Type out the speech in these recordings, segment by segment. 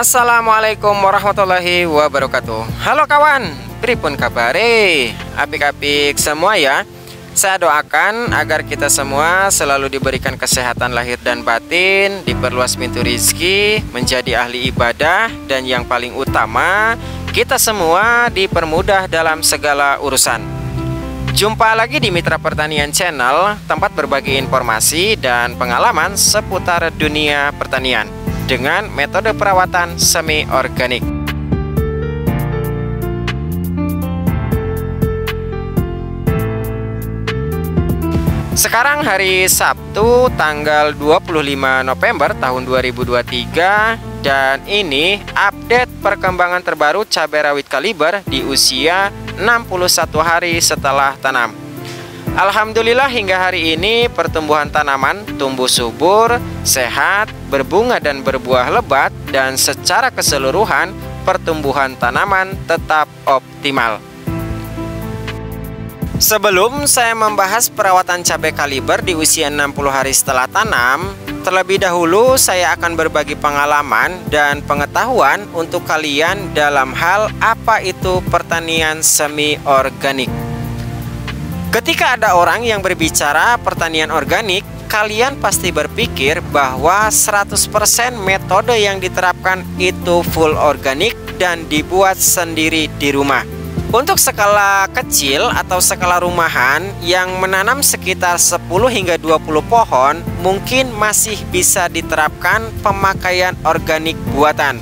Assalamualaikum warahmatullahi wabarakatuh. Halo kawan, pripun kabare? Apik-apik semua ya. Saya doakan agar kita semua selalu diberikan kesehatan lahir dan batin, diperluas pintu rizki, menjadi ahli ibadah, dan yang paling utama, kita semua dipermudah dalam segala urusan. Jumpa lagi di Mitra Pertanian Channel, tempat berbagi informasi dan pengalaman seputar dunia pertanian dengan metode perawatan semi organik. Sekarang hari Sabtu tanggal 25 November tahun 2023, dan ini update perkembangan terbaru cabai rawit kaliber di usia 61 hari setelah tanam. Alhamdulillah hingga hari ini pertumbuhan tanaman tumbuh subur, sehat, berbunga dan berbuah lebat, dan secara keseluruhan pertumbuhan tanaman tetap optimal. Sebelum saya membahas perawatan cabai kaliber di usia 60 hari setelah tanam, terlebih dahulu saya akan berbagi pengalaman dan pengetahuan untuk kalian dalam hal apa itu pertanian semi organik. Ketika ada orang yang berbicara pertanian organik, kalian pasti berpikir bahwa 100% metode yang diterapkan itu full organik dan dibuat sendiri di rumah. Untuk skala kecil atau skala rumahan yang menanam sekitar 10 hingga 20 pohon, mungkin masih bisa diterapkan pemakaian organik buatan.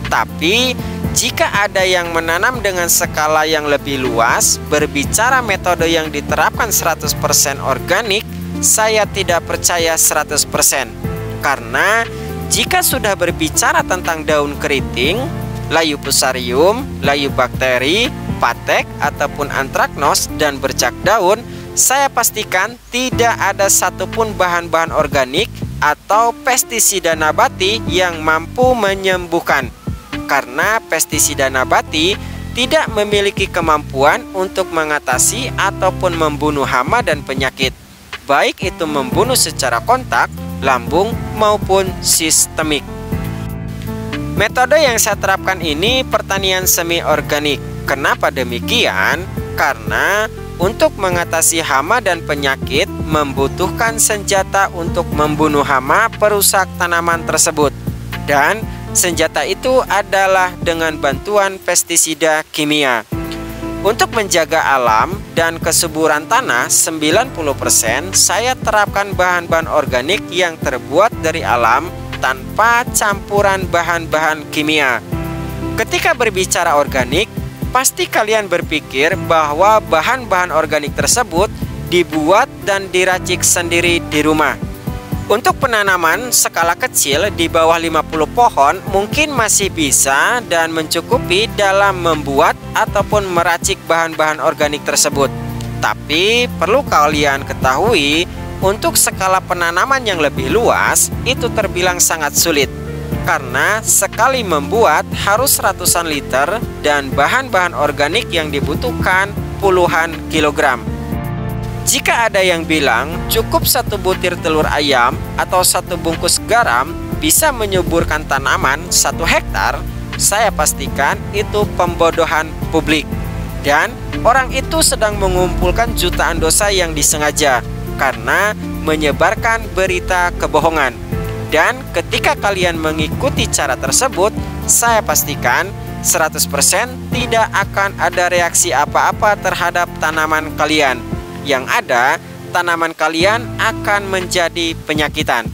Tapi jika ada yang menanam dengan skala yang lebih luas, berbicara metode yang diterapkan 100% organik, saya tidak percaya 100%. Karena jika sudah berbicara tentang daun keriting, layu fusarium, layu bakteri, patek ataupun antraknos, dan bercak daun, saya pastikan tidak ada satupun bahan-bahan organik atau pestisida nabati yang mampu menyembuhkan. Karena pestisida nabati tidak memiliki kemampuan untuk mengatasi ataupun membunuh hama dan penyakit, baik itu membunuh secara kontak, lambung, maupun sistemik. Metode yang saya terapkan ini pertanian semi organik. Kenapa demikian? Karena untuk mengatasi hama dan penyakit membutuhkan senjata untuk membunuh hama perusak tanaman tersebut, dan senjata itu adalah dengan bantuan pestisida kimia. Untuk menjaga alam dan kesuburan tanah 90%, saya terapkan bahan-bahan organik yang terbuat dari alam tanpa campuran bahan-bahan kimia. Ketika berbicara organik, pasti kalian berpikir bahwa bahan-bahan organik tersebut dibuat dan diracik sendiri di rumah. Untuk penanaman skala kecil di bawah 50 pohon mungkin masih bisa dan mencukupi dalam membuat ataupun meracik bahan-bahan organik tersebut. Tapi perlu kalian ketahui, untuk skala penanaman yang lebih luas itu terbilang sangat sulit. Karena sekali membuat harus ratusan liter dan bahan-bahan organik yang dibutuhkan puluhan kilogram. Jika ada yang bilang cukup satu butir telur ayam atau satu bungkus garam bisa menyuburkan tanaman 1 hektar, saya pastikan itu pembodohan publik. Dan orang itu sedang mengumpulkan jutaan dosa yang disengaja karena menyebarkan berita kebohongan. Dan ketika kalian mengikuti cara tersebut, saya pastikan 100% tidak akan ada reaksi apa-apa terhadap tanaman kalian. Yang ada, tanaman kalian akan menjadi penyakitan.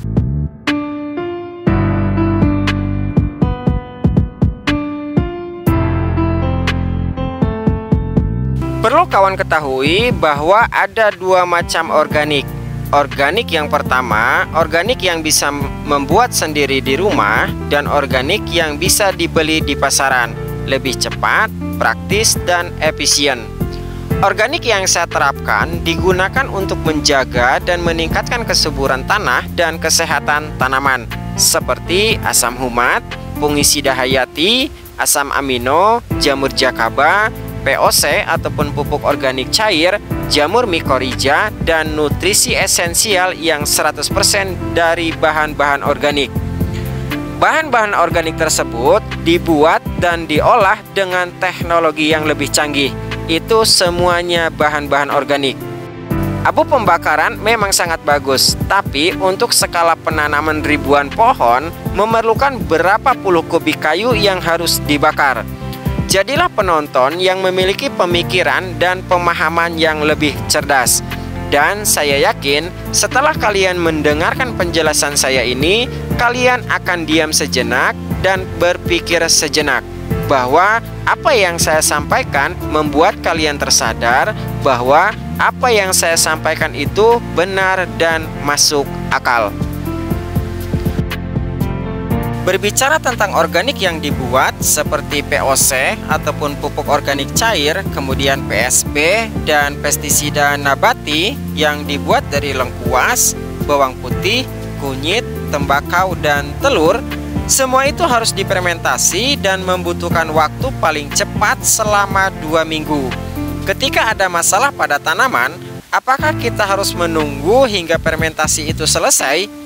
Perlu kawan ketahui bahwa ada 2 macam organik. Organik yang pertama, organik yang bisa membuat sendiri di rumah, dan organik yang bisa dibeli di pasaran. Lebih cepat, praktis, dan efisien. Organik yang saya terapkan digunakan untuk menjaga dan meningkatkan kesuburan tanah dan kesehatan tanaman, seperti asam humat, fungisida hayati, asam amino, jamur jakaba, POC ataupun pupuk organik cair, jamur mikorija, dan nutrisi esensial yang 100% dari bahan-bahan organik. Bahan-bahan organik tersebut dibuat dan diolah dengan teknologi yang lebih canggih. Itu semuanya bahan-bahan organik. Abu pembakaran memang sangat bagus, tapi untuk skala penanaman ribuan pohon memerlukan berapa puluh kubik kayu yang harus dibakar. Jadilah penonton yang memiliki pemikiran dan pemahaman yang lebih cerdas. Dan saya yakin setelah kalian mendengarkan penjelasan saya ini, kalian akan diam sejenak dan berpikir sejenak bahwa apa yang saya sampaikan membuat kalian tersadar bahwa apa yang saya sampaikan itu benar dan masuk akal. Berbicara tentang organik yang dibuat seperti POC ataupun pupuk organik cair, kemudian PSB dan pestisida nabati yang dibuat dari lengkuas, bawang putih, kunyit, tembakau, dan telur, semua itu harus difermentasi dan membutuhkan waktu paling cepat selama 2 minggu. Ketika ada masalah pada tanaman, apakah kita harus menunggu hingga fermentasi itu selesai?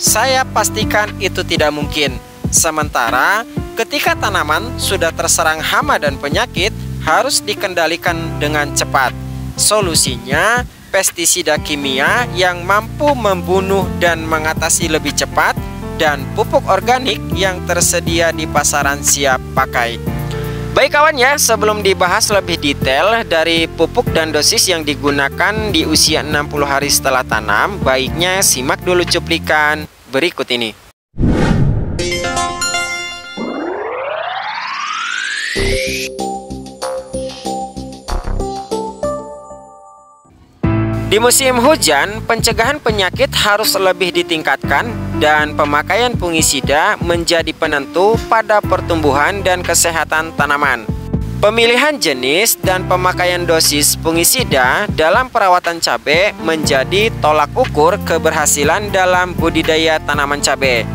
Saya pastikan itu tidak mungkin. Sementara ketika tanaman sudah terserang hama dan penyakit, harus dikendalikan dengan cepat. Solusinya, pestisida kimia yang mampu membunuh dan mengatasi lebih cepat, dan pupuk organik yang tersedia di pasaran siap pakai. Baik kawan ya, sebelum dibahas lebih detail dari pupuk dan dosis yang digunakan di usia 60 hari setelah tanam, baiknya simak dulu cuplikan berikut ini. Di musim hujan, pencegahan penyakit harus lebih ditingkatkan dan pemakaian fungisida menjadi penentu pada pertumbuhan dan kesehatan tanaman. Pemilihan jenis dan pemakaian dosis fungisida dalam perawatan cabai menjadi tolak ukur keberhasilan dalam budidaya tanaman cabai.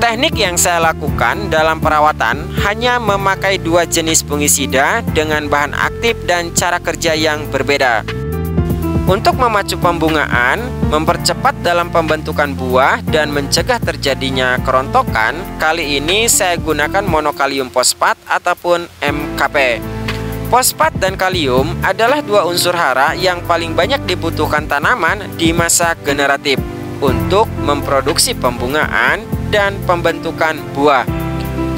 Teknik yang saya lakukan dalam perawatan hanya memakai 2 jenis fungisida dengan bahan aktif dan cara kerja yang berbeda. Untuk memacu pembungaan, mempercepat dalam pembentukan buah, dan mencegah terjadinya kerontokan, kali ini saya gunakan monokalium fosfat ataupun MKP. Fosfat dan kalium adalah 2 unsur hara yang paling banyak dibutuhkan tanaman di masa generatif untuk memproduksi pembungaan dan pembentukan buah.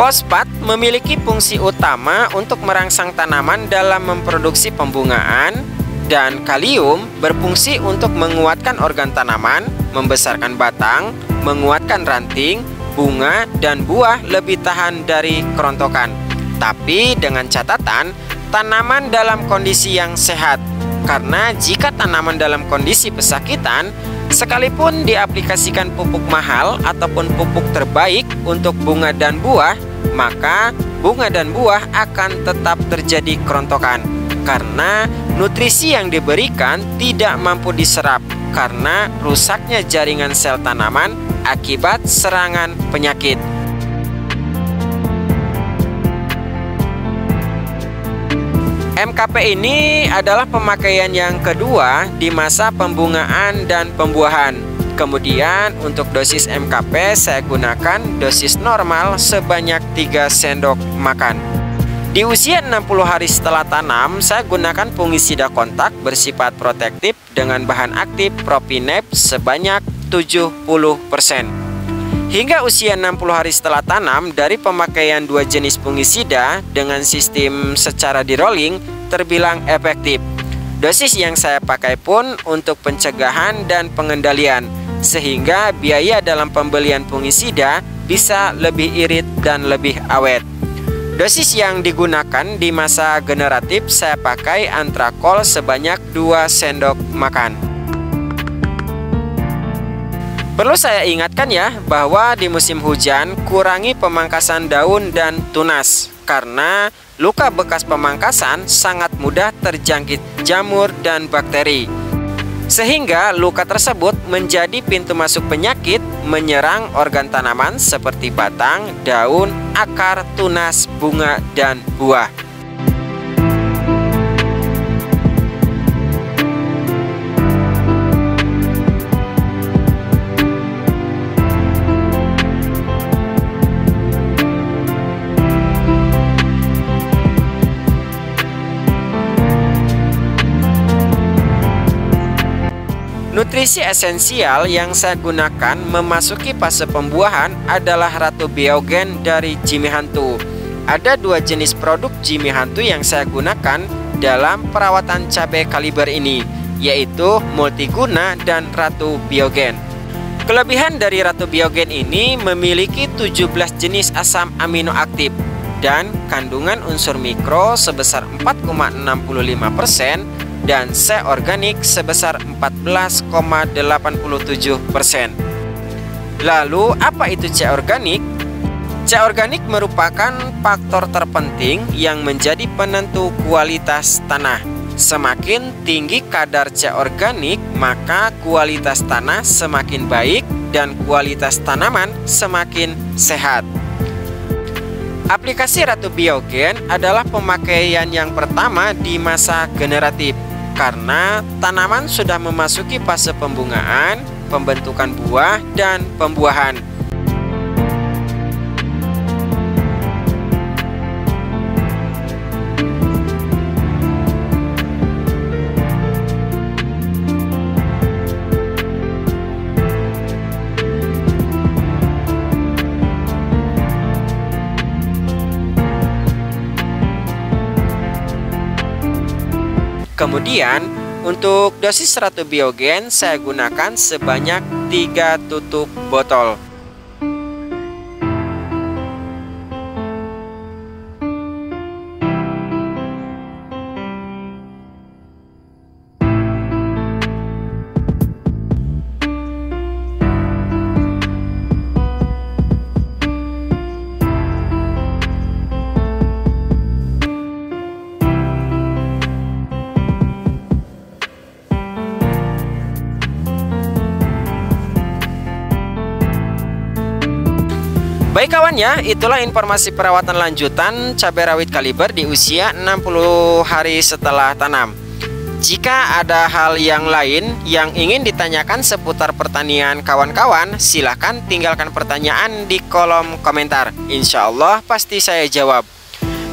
Fosfat memiliki fungsi utama untuk merangsang tanaman dalam memproduksi pembungaan, dan kalium berfungsi untuk menguatkan organ tanaman, membesarkan batang, menguatkan ranting, bunga, dan buah lebih tahan dari kerontokan. Tapi dengan catatan, tanaman dalam kondisi yang sehat. Karena jika tanaman dalam kondisi pesakitan, sekalipun diaplikasikan pupuk mahal ataupun pupuk terbaik untuk bunga dan buah, maka bunga dan buah akan tetap terjadi kerontokan. Karena nutrisi yang diberikan tidak mampu diserap karena rusaknya jaringan sel tanaman akibat serangan penyakit. MKP ini adalah pemakaian yang kedua di masa pembungaan dan pembuahan. Kemudian untuk dosis MKP saya gunakan dosis normal sebanyak 3 sendok makan. Di usia 60 hari setelah tanam, saya gunakan fungisida kontak bersifat protektif dengan bahan aktif Propinep sebanyak 70%. Hingga usia 60 hari setelah tanam, dari pemakaian 2 jenis fungisida dengan sistem secara di-rolling terbilang efektif. Dosis yang saya pakai pun untuk pencegahan dan pengendalian, sehingga biaya dalam pembelian fungisida bisa lebih irit dan lebih awet. Dosis yang digunakan di masa generatif saya pakai Antrakol sebanyak 2 sendok makan. Perlu saya ingatkan ya bahwa di musim hujan kurangi pemangkasan daun dan tunas, karena luka bekas pemangkasan sangat mudah terjangkit jamur dan bakteri. Sehingga luka tersebut menjadi pintu masuk penyakit menyerang organ tanaman seperti batang, daun, akar, tunas, bunga, dan buah. Nutrisi esensial yang saya gunakan memasuki fase pembuahan adalah Ratu Biogen dari Jimmy Hantu. Ada dua jenis produk Jimmy Hantu yang saya gunakan dalam perawatan cabai kaliber ini, yaitu Multiguna dan Ratu Biogen. Kelebihan dari Ratu Biogen ini memiliki 17 jenis asam amino aktif dan kandungan unsur mikro sebesar 4,65% dan C organik sebesar 14,87%. Lalu apa itu C organik? C organik merupakan faktor terpenting yang menjadi penentu kualitas tanah. Semakin tinggi kadar C organik, maka kualitas tanah semakin baik dan kualitas tanaman semakin sehat. Aplikasi Ratu Biogen adalah pemakaian yang pertama di masa generatif karena tanaman sudah memasuki fase pembungaan, pembentukan buah, dan pembuahan. Kemudian untuk dosis Ratu Biogen saya gunakan sebanyak 3 tutup botol. Baik kawan ya, itulah informasi perawatan lanjutan cabai rawit kaliber di usia 60 hari setelah tanam. Jika ada hal yang lain yang ingin ditanyakan seputar pertanian kawan-kawan, silahkan tinggalkan pertanyaan di kolom komentar. Insya Allah pasti saya jawab.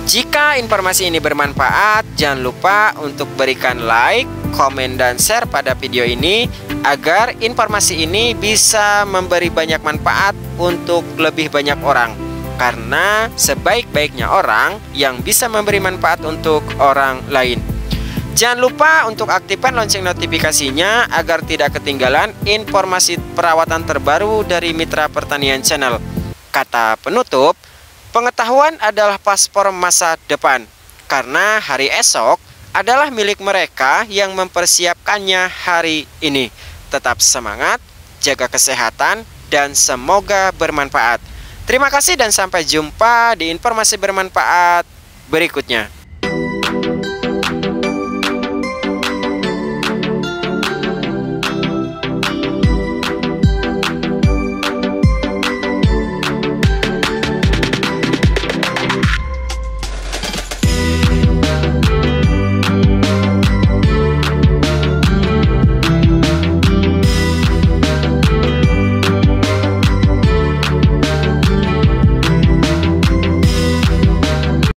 Jika informasi ini bermanfaat, jangan lupa untuk berikan like, komen, dan share pada video ini agar informasi ini bisa memberi banyak manfaat untuk lebih banyak orang. Karena sebaik-baiknya orang yang bisa memberi manfaat untuk orang lain. Jangan lupa untuk aktifkan lonceng notifikasinya agar tidak ketinggalan informasi perawatan terbaru dari Mitra Pertanian Channel. Kata penutup, pengetahuan adalah paspor masa depan, karena hari esok adalah milik mereka yang mempersiapkannya hari ini. Tetap semangat, jaga kesehatan, dan semoga bermanfaat. Terima kasih dan sampai jumpa di informasi bermanfaat berikutnya.